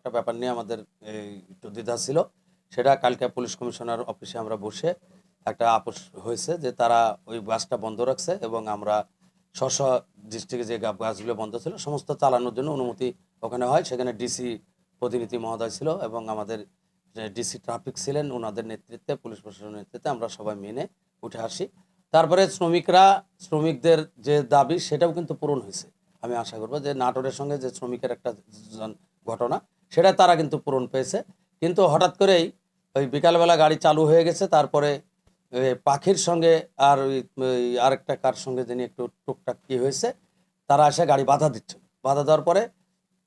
একটা ব্যাপার নিয়ে আমাদের একটু দ্বিধা ছিল। সেটা কালকে পুলিশ কমিশনার অফিসে আমরা বসে একটা আপোষ হয়েছে যে তারা ওই বাসটা বন্ধ রাখছে এবং আমরা স্ব ডিস্ট্রিক্টে যে বাসগুলো বন্ধ ছিল সমস্ত চালানোর জন্য অনুমতি ওখানে হয়। সেখানে ডিসি প্রতিনিধি মহোদয় ছিল এবং আমাদের ডিসি ট্রাফিক ছিলেন, ওনাদের নেতৃত্বে, পুলিশ প্রশাসনের নেতৃত্বে আমরা সবাই মেনে উঠে আসি। তারপরে শ্রমিকদের যে দাবি সেটাও কিন্তু পূরণ হয়েছে। আমি আশা করব যে নাটোরের সঙ্গে যে শ্রমিকের একটা ঘটনা সেটা তারা কিন্তু পূরণ পেয়েছে। কিন্তু হঠাৎ করেই ওই বিকালবেলা গাড়ি চালু হয়ে গেছে, তারপরে পাখির সঙ্গে আর ওই আরেকটা কার সঙ্গে যিনি একটু টুকটাক কি হয়েছে, তারা এসে গাড়ি বাধা দিচ্ছে। বাধা দেওয়ার পরে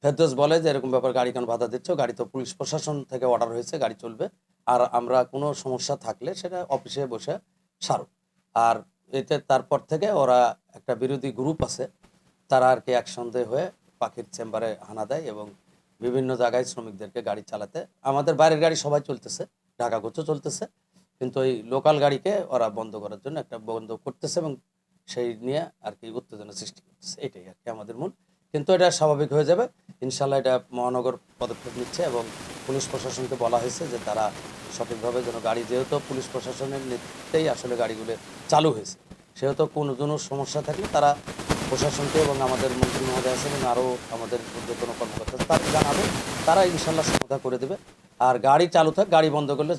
ফেরদৌস বলে যে এরকম ব্যাপার, গাড়ি কেন বাধা দিচ্ছ, গাড়ি তো পুলিশ প্রশাসন থেকে অর্ডার হয়েছে, গাড়ি চলবে, আর আমরা কোনো সমস্যা থাকলে সেটা অফিসে বসে সারো। আর এতে তারপর থেকে ওরা একটা বিরোধী গ্রুপ আছে, তারা আর কি একসঙ্গে হয়ে পাখির চেম্বারে হানা দেয় এবং বিভিন্ন জায়গায় শ্রমিকদেরকে গাড়ি চালাতে, আমাদের বাইরের গাড়ি সবাই চলতেছে, ঢাকা কোচও চলতেছে, কিন্তু ওই লোকাল গাড়িকে ওরা বন্ধ করার জন্য একটা বন্ধ করতেছে এবং সেই নিয়ে আর কি উত্তেজনা সৃষ্টি করতেছে। এটাই আর কি আমাদের মূল। কিন্তু এটা স্বাভাবিক হয়ে যাবে ইনশাল্লাহ। এটা মহানগর পদক্ষেপ নিচ্ছে এবং পুলিশ প্রশাসনকে বলা হয়েছে যে তারা সঠিকভাবে যেন গাড়ি, যেহেতু পুলিশ প্রশাসনের নেতৃত্বেই আসলে গাড়িগুলো চালু হয়েছে, সেহেতু কোনো সমস্যা থাকলে তারা প্রশাসনকে এবং আমাদের মন্ত্রী মহোদয় আছেন এবং আরও আমাদের ঊর্ধ্বতন কর্মকর্তা তারা জানাবে, তারা ইনশাল্লাহ সমাধান করে দেবে। আর গাড়ি চালু থাক, গাড়ি বন্ধ করলে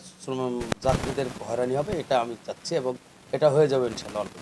যাত্রীদের হয়রানি হবে, এটা আমি চাচ্ছি এবং এটা হয়ে যাবে ইনশাল্লাহ অল্প।